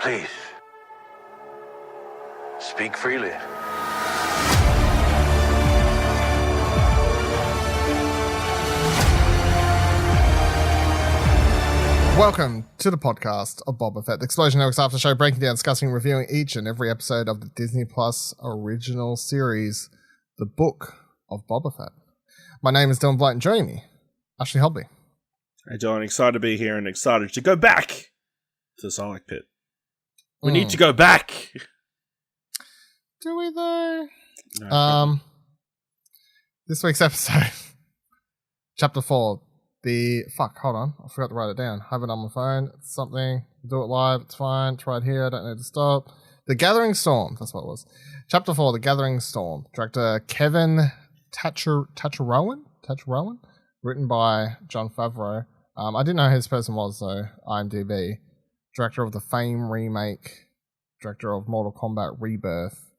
Please, speak freely. Welcome to the podcast of Boba Fett, the Explosion Network's after show, breaking down, discussing, reviewing each and every episode of the Disney Plus original series, The Book of Boba Fett. My name is Dylan Blight, and joining me, Ashley Holby. Hey John, excited to be here and excited to go back to the Sarlacc pit. We need to go back. Do we though? No, This week's episode, Chapter 4. Hold on. I forgot to write it down. I have it on my phone. It's something. Do it live. It's fine. It's right here. I don't need to stop. The Gathering Storm. That's what it was. Chapter 4, The Gathering Storm. Director Kevin Tancharoen. Written by Jon Favreau. I didn't know who this person was, though. IMDb. Director of the Fame remake. Director of Mortal Kombat Rebirth.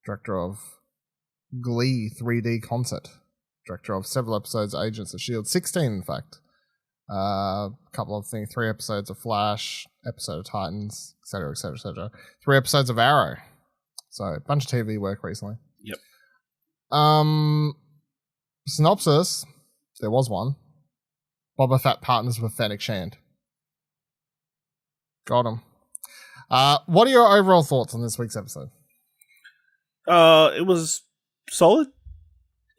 Director of Glee 3D concert. Director of several episodes of Agents of S.H.I.E.L.D. 16, in fact. A couple of things. 3 episodes of Flash, episode of Titans, etc., etc., etc. 3 episodes of Arrow. So, a bunch of TV work recently. Yep. Synopsis. There was one. Boba Fett partners with Fennec Shand. Got him. What are your overall thoughts on this week's episode? It was solid.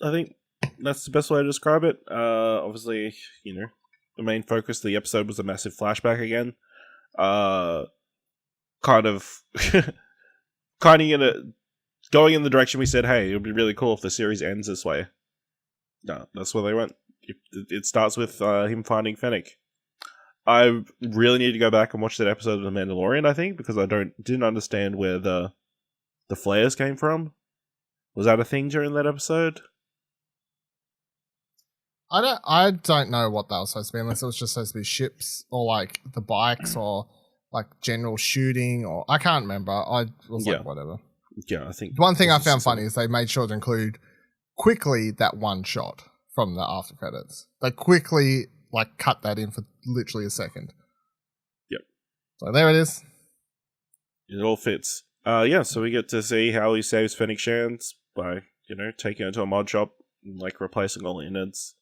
I think that's the best way to describe it. Obviously, the main focus of the episode was a massive flashback again. Kind of going in the direction we said, hey, it would be really cool if the series ends this way. No, that's where they went. It starts with him finding Fennec. I really need to go back and watch that episode of The Mandalorian, I think, because I didn't understand where the flares came from. Was that a thing during that episode? I don't know what that was supposed to be, unless it was just supposed to be ships or like the bikes or like general shooting, or I can't remember. I was like, whatever. Yeah, I think one thing I found funny is they made sure to include quickly that one shot from the after credits. They quickly like cut that in for literally a second. Yep. So there it is. It all fits. So we get to see how he saves Fennec Shand by, taking her to a mod shop and like replacing all the innards.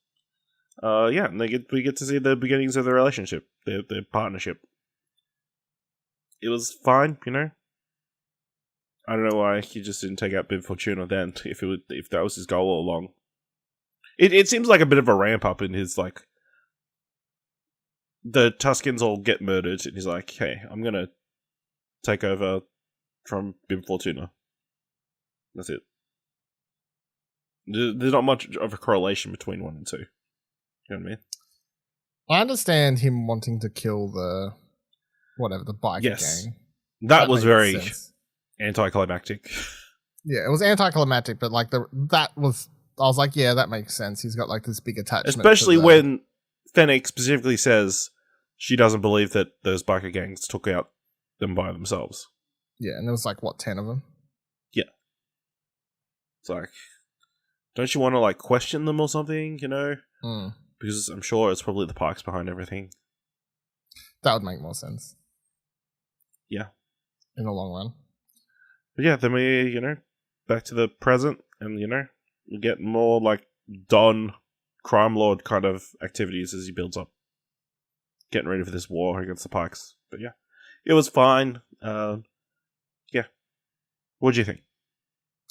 And we get to see the beginnings of their relationship, their partnership. It was fine, I don't know why he just didn't take out Bib Fortuna then, if that was his goal all along. It seems like a bit of a ramp up in his, like, the Tuskens all get murdered, and he's like, hey, I'm gonna take over from Bib Fortuna. That's it. There's not much of a correlation between 1 and 2. You know what I mean? I understand him wanting to kill the biker gang. That was very anticlimactic. Yeah, it was anticlimactic, but like I was like, yeah, that makes sense. He's got like this big attachment. Especially when Fennec specifically says she doesn't believe that those biker gangs took out them by themselves. Yeah, and there was like, 10 of them? Yeah. It's like, don't you want to like question them or something, Because I'm sure it's probably the Pikes behind everything. That would make more sense. Yeah. In the long run. But yeah, then we, back to the present, and, we get more, like, Don, crime lord kind of activities as he builds up. Getting ready for this war against the Pikes. But yeah, it was fine. Yeah. What do you think?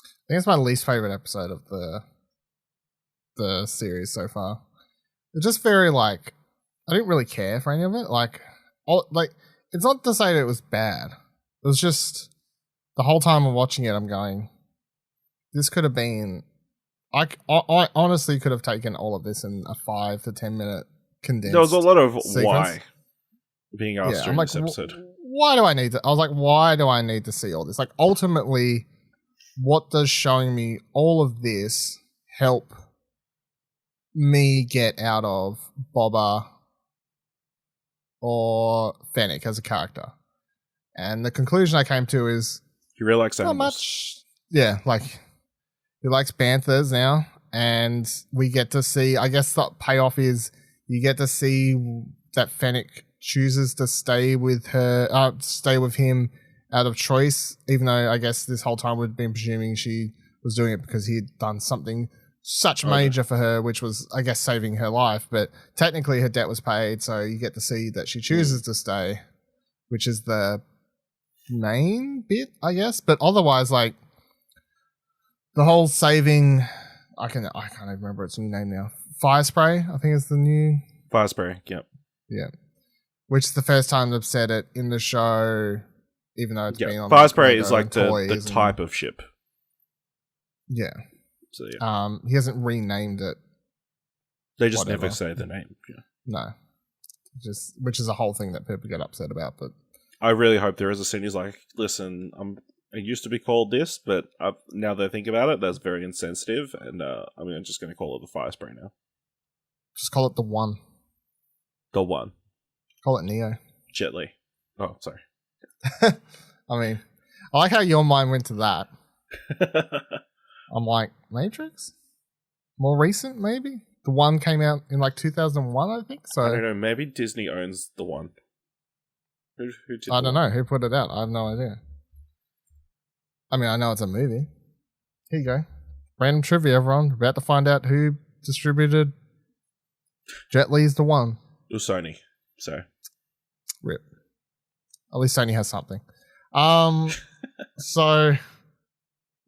I think it's my least favorite episode of the series so far. It's just very, like, I didn't really care for any of it. Like, it's not to say that it was bad. It was just, the whole time I'm watching it, I'm going, this could have been, I honestly could have taken all of this in a 5 to 10 minute condensed There was a lot of sequence. Why being asked during this episode. Why do I need to, I was like, why do I need to see all this? Like, ultimately, what does showing me all of this help me get out of Boba or Fennec as a character? And the conclusion I came to is He really likes animals. not much. Yeah, like he likes banthas now, and we get to see, I guess the payoff is you get to see that Fennec chooses to stay with him out of choice, even though I guess this whole time we've been presuming she was doing it because he had done something such major for her, which was, I guess, saving her life. But technically her debt was paid, so you get to see that she chooses to stay, which is the main bit, I guess. But otherwise, like, the whole saving, I can't even remember its new name now. Fire Spray, I think is the new... Fire Spray, yep. Yeah. Which is the first time they've said it in the show, even though it's been on... Fire Spray is like the type of ship. Yeah. So, yeah. He hasn't renamed it. They just never say the name. Yeah. No. Which is a whole thing that people get upset about. But I really hope there is a scene. He's like, listen, it used to be called this, but now that I think about it, that's very insensitive, and I'm just going to call it the Fire Spray now. Just call it the One. The One. Call it Neo. Jet Li. Oh, sorry. I mean, I like how your mind went to that. I'm like, Matrix? More recent, maybe? The One came out in like 2001, I think. So I don't know. Maybe Disney owns The One. Who did I don't know. Who put it out? I have no idea. I mean, I know it's a movie. Here you go. Random trivia, everyone. We're about to find out who distributed Jet Li's The One. It was Sony. So. Rip. At least Sony has something. So...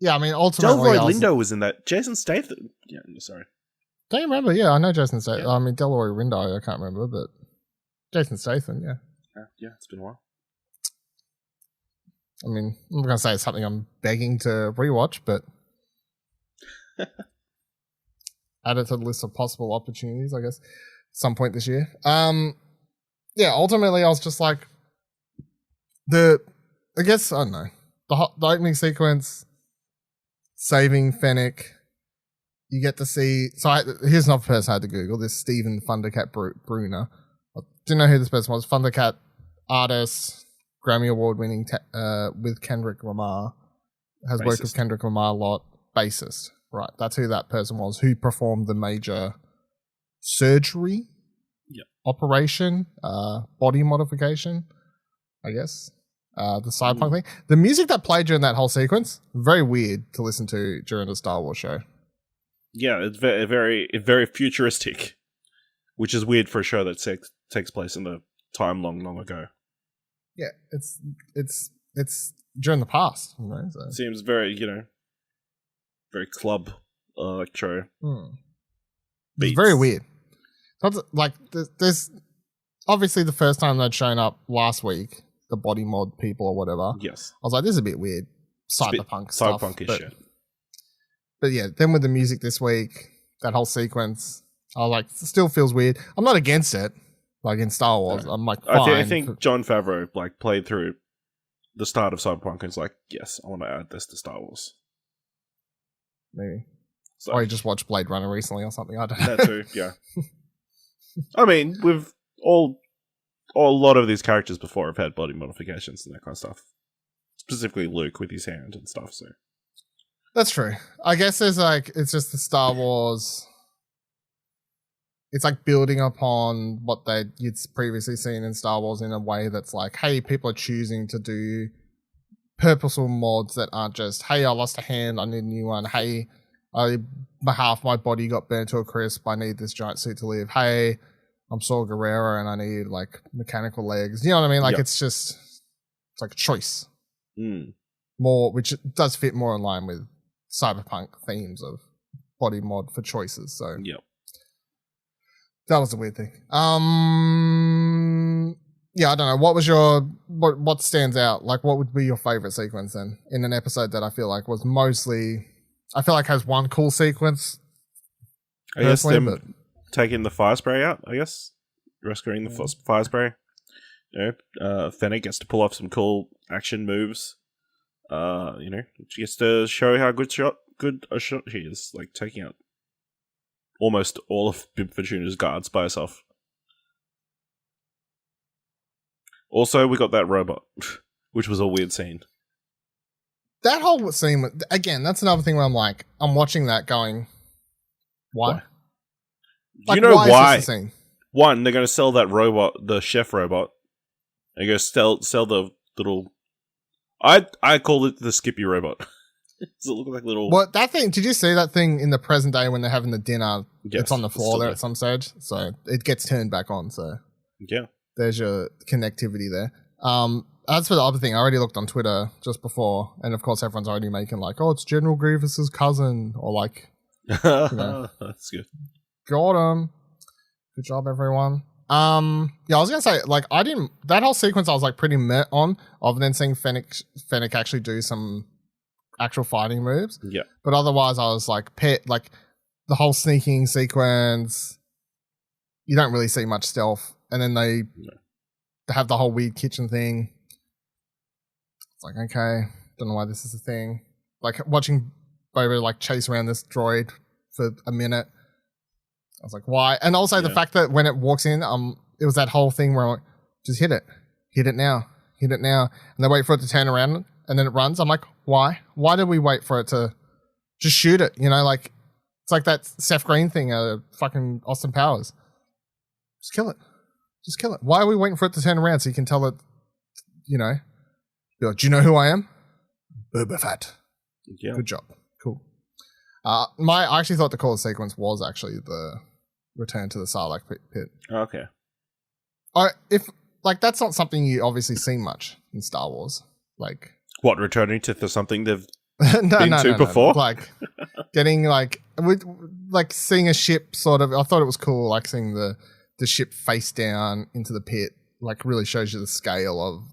Yeah, I mean, ultimately... Delroy Lindo was in that. Jason Statham. Yeah, sorry. Don't you remember? Yeah, I know Jason Statham. Yeah. I mean, Delroy Lindo, I can't remember, but Jason Statham, yeah. Yeah, it's been a while. I mean, I'm not going to say it's something I'm begging to rewatch, but add it to the list of possible opportunities, I guess, at some point this year. Yeah, ultimately, I was just like, I don't know, the opening sequence... Saving Fennec, you get to see... So here's another person I had to Google. This Stephen Thundercat Bruner. I didn't know who this person was. Thundercat artist, Grammy Award winning with Kendrick Lamar. Has worked with Kendrick Lamar a lot. Bassist. Right, that's who that person was. Who performed the major surgery operation, body modification, I guess. The cyberpunk thing. The music that played during that whole sequence, very weird to listen to during a Star Wars show. Yeah, it's very futuristic, which is weird for a show that takes place in the time long ago. Yeah, it's during the past. You know, so. It seems very very club electro. It's very weird. Like there's obviously the first time they'd shown up last week. The body mod people or whatever. Yes. I was like, this is a bit weird. Cyberpunk stuff. Cyberpunk-ish shit. But yeah, then with the music this week, that whole sequence, I was like, it still feels weird. I'm not against it. Like in Star Wars, no. I'm like, fine. I think Jon Favreau played through the start of Cyberpunk and was like, yes, I want to add this to Star Wars. Maybe. So, or he just watched Blade Runner recently or something. I don't know. That too, yeah. I mean, a lot of these characters before have had body modifications and that kind of stuff. Specifically Luke with his hand and stuff, so. That's true. I guess there's it's just the Star Wars. It's like building upon what you'd previously seen in Star Wars in a way that's like, hey, people are choosing to do purposeful mods that aren't just, hey, I lost a hand, I need a new one. Hey, half my body got burnt to a crisp, I need this giant suit to live. Hey, I'm Saw Gerrera and I need like mechanical legs. You know what I mean? Like it's like a choice. More, which does fit more in line with cyberpunk themes of body mod for choices. So that was a weird thing. Yeah, I don't know. What was what stands out? Like, what would be your favorite sequence then in an episode that I feel like was mostly, has one cool sequence. I guess them taking the fire spray out, I guess. Rescuing the fire spray. Fennec gets to pull off some cool action moves. She gets to show how good a shot she is, like taking out almost all of Bib Fortuna's guards by herself. Also, we got that robot, which was a weird scene. That whole scene, again, that's another thing where I'm watching that going, why? Do you know why? one, they're going to sell that robot, the chef robot. They're going to sell the little... I call it the Skippy robot. Does it look like little... Well, that thing, did you see that thing in the present day when they're having the dinner? Yes, it's on the floor there there at some stage. So it gets turned back on. So yeah. There's your connectivity there. As for the other thing, I already looked on Twitter just before. And of course, everyone's already making like, oh, it's General Grievous's cousin. Or like, That's good. got him. Good job, everyone. Yeah, I was gonna say, like, that whole sequence I was like pretty met on, other than seeing Fennec actually do some actual fighting moves. Yeah. But otherwise I was like like the whole sneaking sequence, you don't really see much stealth. And then they have the whole weird kitchen thing. It's like, okay, don't know why this is a thing. Like watching Boba like chase around this droid for a minute. I was like, why? And also the fact that when it walks in, it was that whole thing where I'm like, just hit it now. And they wait for it to turn around and then it runs. I'm like, why? Why did we wait for it to just shoot it? You know, like, it's like that Seth Green thing, fucking Austin Powers. Just kill it. Why are we waiting for it to turn around so you can tell it, you know, be like, do you know who I am? Boba Fett. Yeah. Good job. Cool. I actually thought the coolest sequence was actually the return to the Sarlacc pit. Okay. If like that's not something you obviously see much in Star Wars. Like what, returning to something they've no, before? Like getting like seeing a ship sort of. I thought it was cool, like seeing the ship face down into the pit. Like really shows you the scale of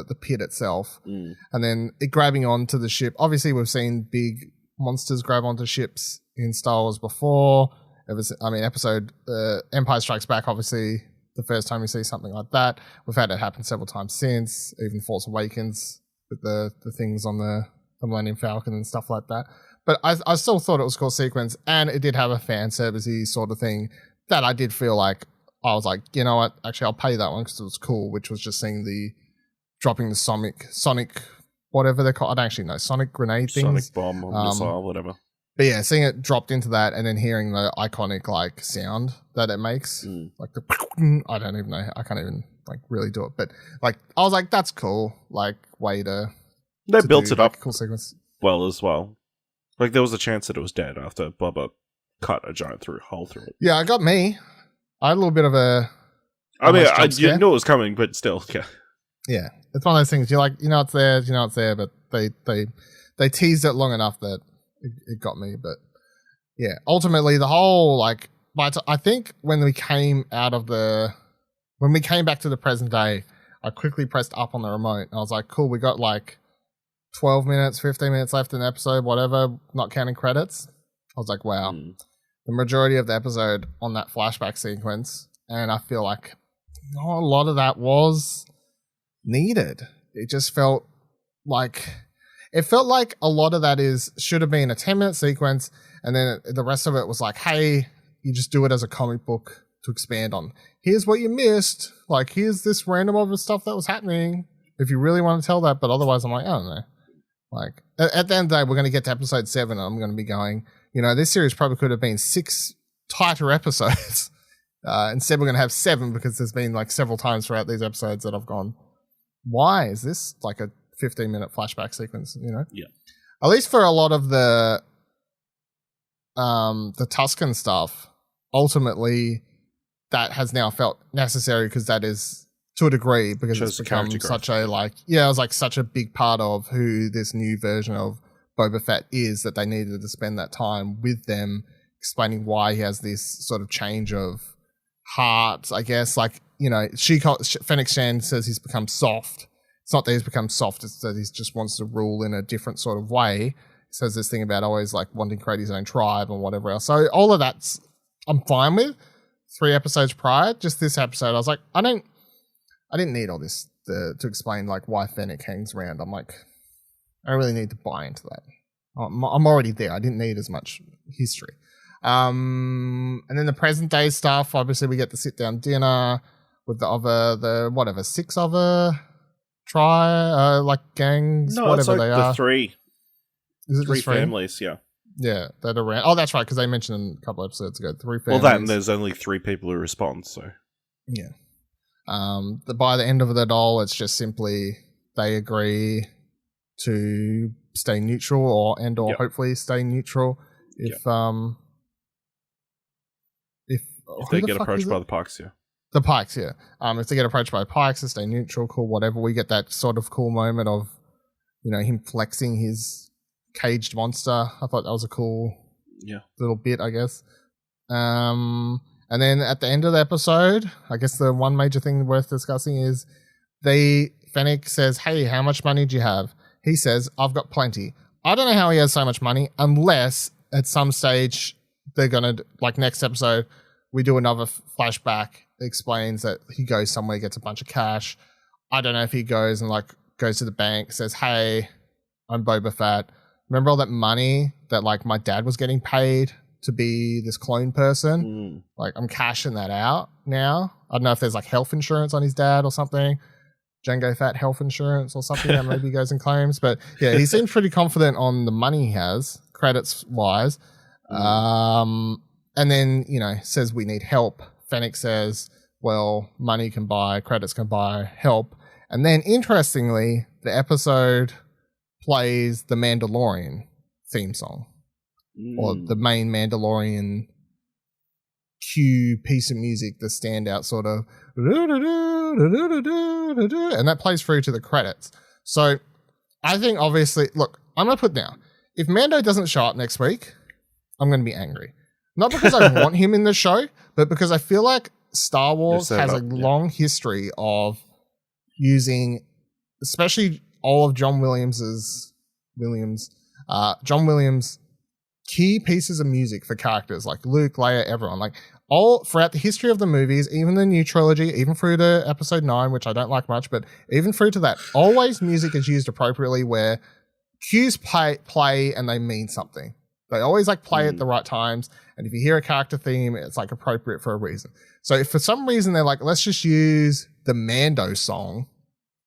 the pit itself, and then it grabbing onto the ship. Obviously, we've seen big monsters grab onto ships in Star Wars before. Episode Empire Strikes Back, obviously, the first time we see something like that. We've had it happen several times since, even Force Awakens with the things on the Millennium Falcon and stuff like that. But I still thought it was a cool sequence, and it did have a fan servicey sort of thing that I did feel like, I was like, you know what, actually I'll pay that one because it was cool, which was just seeing dropping the Sonic, whatever they're called. I don't actually know, Sonic grenade things. Sonic bomb or missile, whatever. But yeah, seeing it dropped into that and then hearing the iconic like sound that it makes, like the, I don't even know, I can't even like really do it. But like, I was like, that's cool. Like way to built it up cool sequence. Well as well. Like there was a chance that it was dead after Boba cut a giant hole through it. Yeah, it got me. I had a little bit of a. I mean, I didn't know it was coming, but still, yeah. Yeah, it's one of those things. You're like, it's there, but they teased it long enough that it got me. But yeah, ultimately the whole like, but I think when we came back to the present day, I quickly pressed up on the remote. And I was like, cool, we got like 12 minutes, 15 minutes left in the episode, whatever, not counting credits. I was like, wow. The majority of the episode on that flashback sequence, and I feel like not a lot of that was needed. It just felt like a lot of that should have been a 10-minute sequence, and then the rest of it was like, hey, you just do it as a comic book to expand on. Here's what you missed. Like, here's this random other stuff that was happening. If you really want to tell that, but otherwise, I'm like, I don't know. Like, at the end of the day, we're going to get to episode 7, and I'm going to be going, this series probably could have been 6 tighter episodes. Instead, we're going to have 7 because there's been like several times throughout these episodes that I've gone, why is this like a 15-minute flashback sequence? Yeah. At least for a lot of the Tusken stuff, ultimately, that has now felt necessary because that is to a degree because it's become such a big part of who this new version of Boba Fett is, that they needed to spend that time with them explaining why he has this sort of change of heart, I guess. Like, Fennec Shand says he's become soft. It's not that he's become soft, it's that he just wants to rule in a different sort of way. He says this thing about always like wanting to create his own tribe and whatever else. So all of that's I'm fine with. 3 episodes prior, just this episode, I was like, I didn't need all this to explain like why Fennec hangs around. I'm like, I don't really need to buy into that. I'm already there. I didn't need as much history. And then the present day stuff, obviously we get to sit down dinner with the 6 other like gangs, no, whatever it's like they the are. 3. Is it 3 just 3 families, yeah. Yeah, that are around. Oh, that's right, because they mentioned a couple episodes ago 3 families. Well, that and there's only 3 people who respond, so. Yeah. By the end of it all, it's just simply they agree to stay neutral or Yep. hopefully stay neutral if If they get approached by the Pikes, yeah. The Pikes, yeah. If they get approached by Pikes, to stay neutral, cool, whatever. We get that sort of cool moment of, him flexing his caged monster. I thought that was a cool little bit, I guess. And then at the end of the episode, I guess the one major thing worth discussing is Fennec says, hey, how much money do you have? He says, I've got plenty. I don't know how he has so much money unless at some stage they're going to, like next episode, we do another flashback that explains that he goes somewhere, gets a bunch of cash. I don't know if he goes and goes to the bank, says, hey, I'm Boba Fett. Remember all that money that my dad was getting paid to be this clone person? I'm cashing that out now. I don't know if there's health insurance on his dad or something. Jango Fett health insurance or something that maybe goes and claims. But yeah, he seems pretty confident on the money he has, credits wise. And then, says we need help. Fennec says, well, money can buy, credits can buy help. And then, interestingly, the episode plays the Mandalorian theme song. Or the main Mandalorian cue piece of music, the standout sort of... And that plays through to the credits. So, I think, obviously... Look, I'm going to put down. If Mando doesn't show up next week, I'm going to be angry. Not because I want him in the show, but because I feel like Star Wars has a long history of using, especially all of John Williams' key pieces of music for characters like Luke, Leia, everyone. All throughout the history of the movies, even the new trilogy, even through to episode 9, which I don't like much, but even through to that, always music is used appropriately where cues play and they mean something. They always play at the right times. And if you hear a character theme, it's appropriate for a reason. So if for some reason they're let's just use the Mando song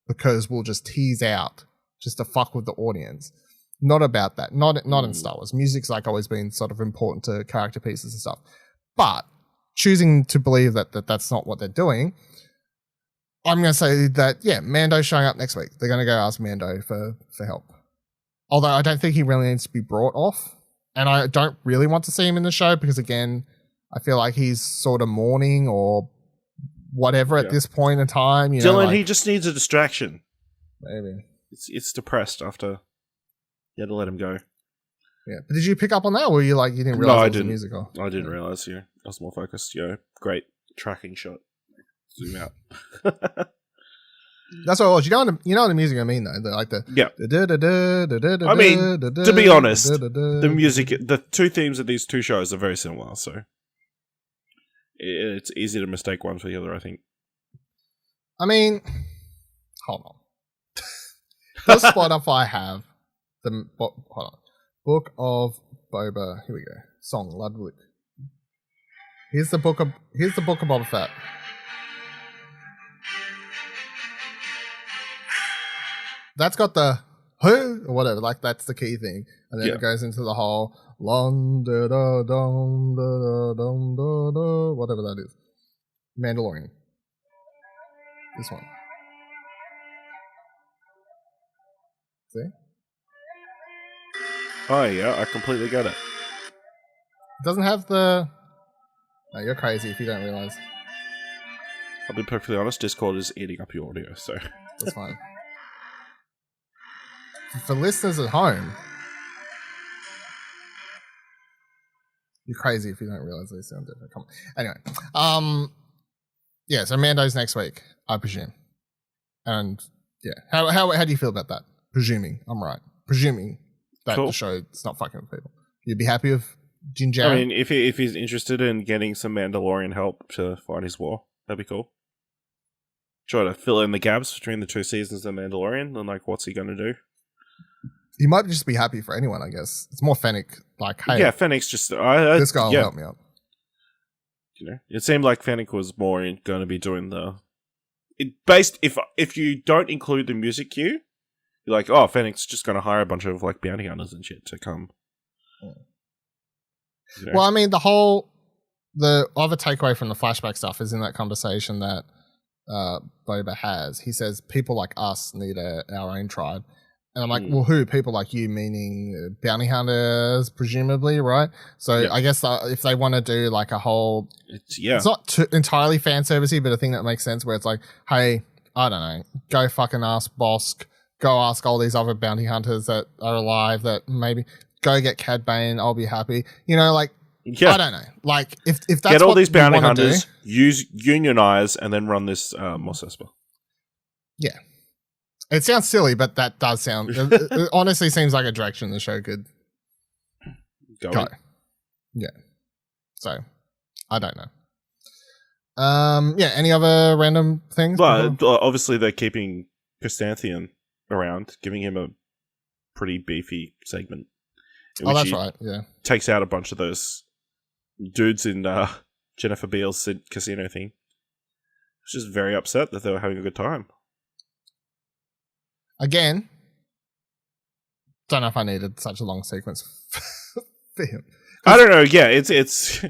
because we'll just tease out just to fuck with the audience. Not about that. Not in Star Wars. Music's always been sort of important to character pieces and stuff. But choosing to believe that that's not what they're doing, I'm going to say that, Mando's showing up next week. They're going to go ask Mando for help. Although I don't think he really needs to be brought off. And I don't really want to see him in the show because, again, I feel like he's sort of mourning or whatever at this point in time. Dylan, he just needs a distraction. Maybe. It's depressed after you had to let him go. Yeah. But did you pick up on that or were you you didn't realize it was a musical? I didn't realize, I was more focused. Great tracking shot. Zoom out. That's what it was. You know what the music I mean, though? I mean, to be honest, the music, the two themes of these two shows are very similar, so it's easy to mistake one for the other, I think. I mean, hold on. Does Spotify have hold on. Book of Boba. Here we go. Song Ludwig. Here's the Book of Boba Fett. That's got the or whatever, that's the key thing. And then it goes into the whole whatever that is. Mandalorian. This one. See? Oh yeah, I completely get it. It doesn't have the... No, you're crazy if you don't realize. I'll be perfectly honest, Discord is eating up your audio, so... That's fine. For listeners at home, you're crazy if you don't realize they sound different. Come on. Anyway, so Mando's next week, I presume. And how do you feel about that? Presuming I'm right. Presuming that the show is not fucking with people. You'd be happy with Din Djarin? I mean, if he's interested in getting some Mandalorian help to fight his war, that'd be cool. Try to fill in the gaps between the two seasons of Mandalorian and what's he going to do? He might just be happy for anyone, I guess. It's more Fennec, hey. Yeah, Fennec's just... this guy will help me out. It seemed like Fennec was more going to be doing the... If you don't include the music cue, you're like, oh, Fennec's just going to hire a bunch of bounty hunters and shit to come. Well, I mean, the whole the other takeaway from the flashback stuff is in that conversation that Boba has. He says people like us need our own tribe. And I'm like, well, who? People like you, meaning bounty hunters, presumably, right? So I guess if they want to do like a whole... It's not entirely fan servicey, but a thing that makes sense where it's like, hey, I don't know, go fucking ask Bosk, go ask all these other bounty hunters that are alive that maybe... Go get Cad Bane, I'll be happy. You know, like, I don't know. Like, if that's get all what these bounty hunters, do, unionize, and then run this Mos Espa. Yeah. It sounds silly, but that does sound... it honestly seems like a direction the show could go. Yeah. So, I don't know. Any other random things? But obviously they're keeping Chrysanthemum around, giving him a pretty beefy segment. Oh, that's right, yeah. Takes out a bunch of those dudes in Jennifer Beals' casino thing. I was just very upset that they were having a good time. Again, don't know if I needed such a long sequence for him. I don't know. Yeah, it's.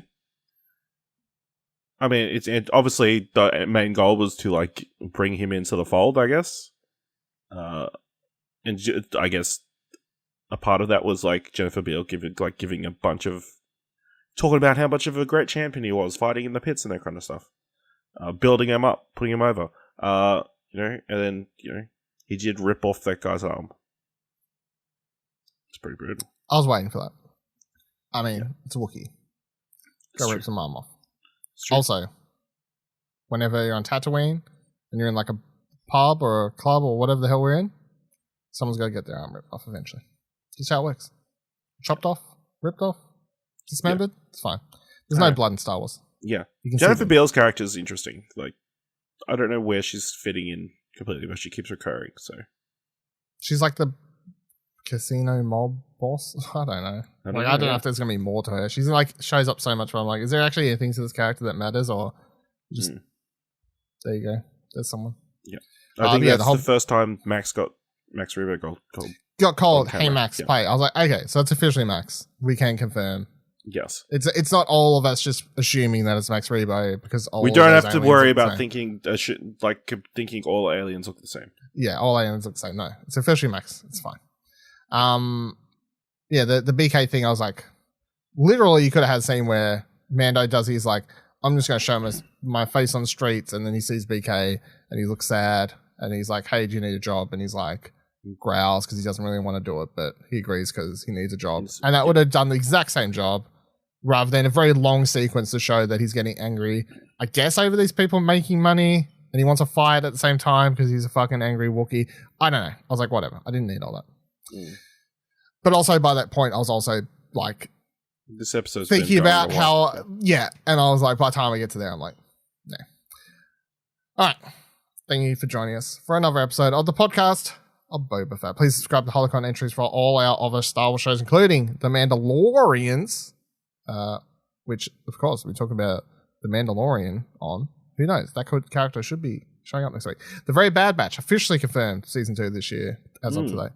I mean, it's obviously the main goal was to like bring him into the fold, I guess. And I guess a part of that was like Jennifer Beals giving a bunch of talking about how much of a great champion he was, fighting in the pits and that kind of stuff, building him up, putting him over. And then he did rip off that guy's arm. It's pretty brutal. I was waiting for that. I mean, it's a Wookiee. Go rip some arm off. Also, whenever you're on Tatooine and you're in like a pub or a club or whatever the hell we're in, someone's got to get their arm ripped off eventually. Just how it works. Chopped off, ripped off, dismembered. Yeah. It's fine. There's no blood in Star Wars. Yeah. Jennifer Beals' character is interesting. Like, I don't know where she's fitting in completely, but she keeps recurring. So she's like the casino mob boss. I don't know. I don't know if there's gonna be more to her. She's like shows up so much, but I'm like, is there actually anything to this character that matters, or just there you go? There's someone. Yeah, I think that's the first time Max Rebo got called. Hey Max, play. I was like, okay, so it's officially Max. We can confirm. Yes, it's not all of us just assuming that it's Max Rebo because we don't have to worry about thinking thinking all aliens look the same. Yeah, all aliens look the same. No, it's officially Max. It's fine. The BK thing, I was like, literally, you could have had a scene where Mando does. He's like, I'm just going to show him my face on the streets, and then he sees BK and he looks sad, and he's like, hey, do you need a job? And he's like, growls because he doesn't really want to do it, but he agrees because he needs a job, and that would have done the exact same job. Rather than a very long sequence to show that he's getting angry, I guess, over these people making money, and he wants to fight at the same time because he's a fucking angry Wookiee. I don't know. I was like, whatever. I didn't need all that. But also by that point, I was also like, this episode's thinking about how, and I was like, by the time I get to there, I'm like, nah. All right. Thank you for joining us for another episode of the podcast of Boba Fett. Please subscribe to Holocron Entries for all our other Star Wars shows, including The Mandalorians. Which, of course, we're talking about The Mandalorian on. Who knows? That character should be showing up next week. The Very Bad Batch, officially confirmed season 2 this year, as of today.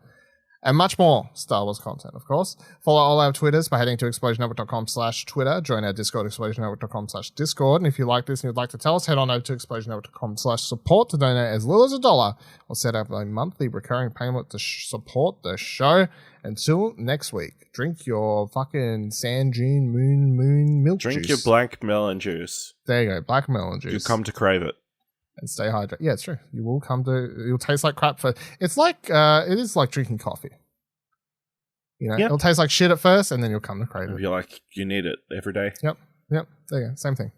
And much more Star Wars content, of course. Follow all our Twitters by heading to explosionnetwork.com/Twitter. Join our Discord, explosionnetwork.com/Discord. And if you like this and you'd like to tell us, head on over to explosionnetwork.com/support to donate as little as $1 or set up a monthly recurring payment to support the show. Until next week, drink your fucking sand dune moon milk juice. Drink your black melon juice. There you go, black melon juice. You'll come to crave it. And stay hydrated. Yeah, it's true. You'll taste like crap for, it's like, it is like drinking coffee. It'll taste like shit at first and then you'll come to crave it. You're like, you need it every day. Yep. There you go. Same thing.